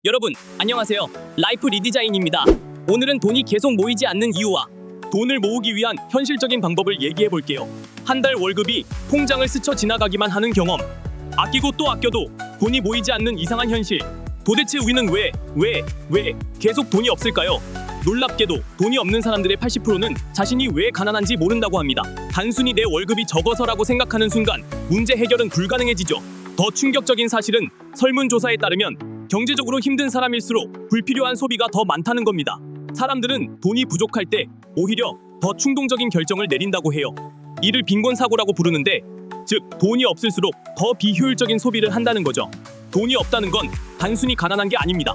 여러분, 안녕하세요. 라이프 리디자인입니다. 오늘은 돈이 계속 모이지 않는 이유와 돈을 모으기 위한 현실적인 방법을 얘기해 볼게요. 한 달 월급이 통장을 스쳐 지나가기만 하는 경험. 아끼고 또 아껴도 돈이 모이지 않는 이상한 현실. 도대체 우리는 왜 계속 돈이 없을까요? 놀랍게도 돈이 없는 사람들의 80%는 자신이 왜 가난한지 모른다고 합니다. 단순히 내 월급이 적어서라고 생각하는 순간 문제 해결은 불가능해지죠. 더 충격적인 사실은 설문조사에 따르면 경제적으로 힘든 사람일수록 불필요한 소비가 더 많다는 겁니다. 사람들은 돈이 부족할 때 오히려 더 충동적인 결정을 내린다고 해요. 이를 빈곤사고라고 부르는데, 즉 돈이 없을수록 더 비효율적인 소비를 한다는 거죠. 돈이 없다는 건 단순히 가난한 게 아닙니다.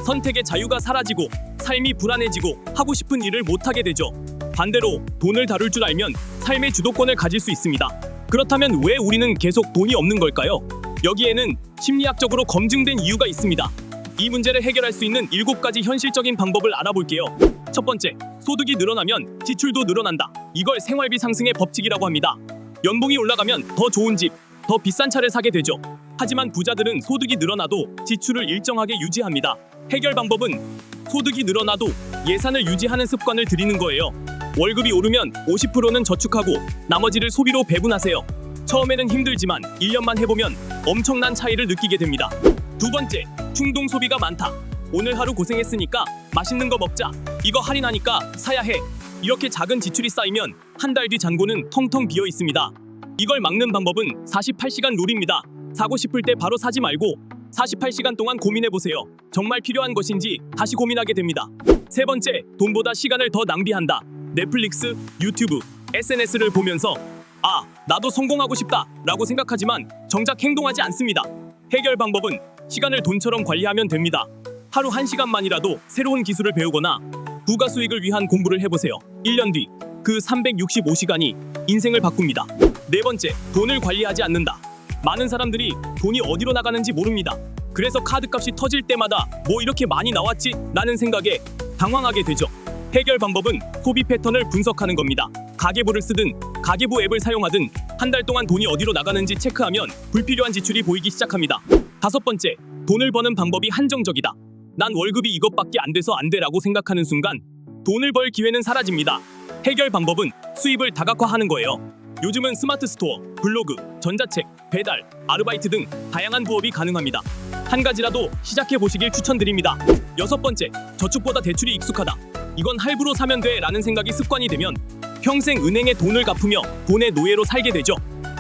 선택의 자유가 사라지고 삶이 불안해지고 하고 싶은 일을 못하게 되죠. 반대로 돈을 다룰 줄 알면 삶의 주도권을 가질 수 있습니다. 그렇다면 왜 우리는 계속 돈이 없는 걸까요? 여기에는 심리학적으로 검증된 이유가 있습니다. 이 문제를 해결할 수 있는 7가지 현실적인 방법을 알아볼게요. 첫 번째, 소득이 늘어나면 지출도 늘어난다. 이걸 생활비 상승의 법칙이라고 합니다. 연봉이 올라가면 더 좋은 집, 더 비싼 차를 사게 되죠. 하지만 부자들은 소득이 늘어나도 지출을 일정하게 유지합니다. 해결 방법은 소득이 늘어나도 예산을 유지하는 습관을 들이는 거예요. 월급이 오르면 50%는 저축하고 나머지를 소비로 배분하세요. 처음에는 힘들지만 1년만 해보면 엄청난 차이를 느끼게 됩니다. 두 번째, 충동 소비가 많다. 오늘 하루 고생했으니까 맛있는 거 먹자. 이거 할인하니까 사야 해. 이렇게 작은 지출이 쌓이면 한 달 뒤 잔고는 텅텅 비어 있습니다. 이걸 막는 방법은 48시간 룰입니다. 사고 싶을 때 바로 사지 말고 48시간 동안 고민해보세요. 정말 필요한 것인지 다시 고민하게 됩니다. 세 번째, 돈보다 시간을 더 낭비한다. 넷플릭스, 유튜브, SNS를 보면서 나도 성공하고 싶다 라고 생각하지만 정작 행동하지 않습니다. 해결 방법은 시간을 돈처럼 관리하면 됩니다. 하루 1시간만이라도 새로운 기술을 배우거나 부가 수익을 위한 공부를 해보세요. 1년 뒤 그 365시간이 인생을 바꿉니다. 네 번째, 돈을 관리하지 않는다. 많은 사람들이 돈이 어디로 나가는지 모릅니다. 그래서 카드값이 터질 때마다 뭐 이렇게 많이 나왔지? 라는 생각에 당황하게 되죠. 해결 방법은 소비 패턴을 분석하는 겁니다. 가계부를 쓰든 가계부 앱을 사용하든 한 달 동안 돈이 어디로 나가는지 체크하면 불필요한 지출이 보이기 시작합니다. 다섯 번째, 돈을 버는 방법이 한정적이다. 난 월급이 이것밖에 안 돼서 안 돼라고 생각하는 순간 돈을 벌 기회는 사라집니다. 해결 방법은 수입을 다각화하는 거예요. 요즘은 스마트 스토어, 블로그, 전자책, 배달, 아르바이트 등 다양한 부업이 가능합니다. 한 가지라도 시작해 보시길 추천드립니다. 여섯 번째, 저축보다 대출이 익숙하다. 이건 할부로 사면 돼 라는 생각이 습관이 되면 평생 은행에 돈을 갚으며 돈의 노예로 살게 되죠.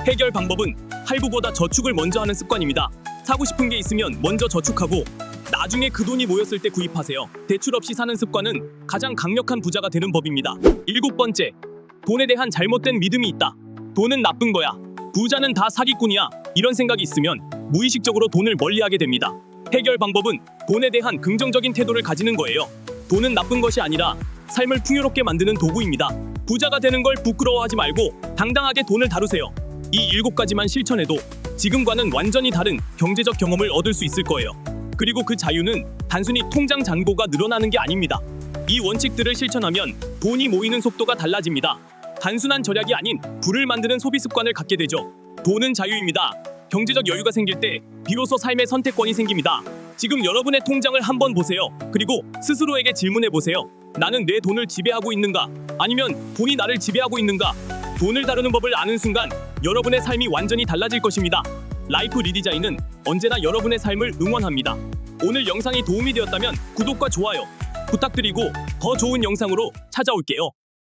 해결 방법은 할부보다 저축을 먼저 하는 습관입니다. 사고 싶은 게 있으면 먼저 저축하고 나중에 그 돈이 모였을 때 구입하세요. 대출 없이 사는 습관은 가장 강력한 부자가 되는 법입니다. 일곱 번째, 돈에 대한 잘못된 믿음이 있다. 돈은 나쁜 거야. 부자는 다 사기꾼이야. 이런 생각이 있으면 무의식적으로 돈을 멀리하게 됩니다. 해결 방법은 돈에 대한 긍정적인 태도를 가지는 거예요. 돈은 나쁜 것이 아니라 삶을 풍요롭게 만드는 도구입니다. 부자가 되는 걸 부끄러워하지 말고 당당하게 돈을 다루세요. 이 7가지만 실천해도 지금과는 완전히 다른 경제적 경험을 얻을 수 있을 거예요. 그리고 그 자유는 단순히 통장 잔고가 늘어나는 게 아닙니다. 이 원칙들을 실천하면 돈이 모이는 속도가 달라집니다. 단순한 절약이 아닌 부를 만드는 소비 습관을 갖게 되죠. 돈은 자유입니다. 경제적 여유가 생길 때 비로소 삶의 선택권이 생깁니다. 지금 여러분의 통장을 한번 보세요. 그리고 스스로에게 질문해 보세요. 나는 내 돈을 지배하고 있는가? 아니면 돈이 나를 지배하고 있는가? 돈을 다루는 법을 아는 순간 여러분의 삶이 완전히 달라질 것입니다. 라이프 리디자인은 언제나 여러분의 삶을 응원합니다. 오늘 영상이 도움이 되었다면 구독과 좋아요 부탁드리고 더 좋은 영상으로 찾아올게요.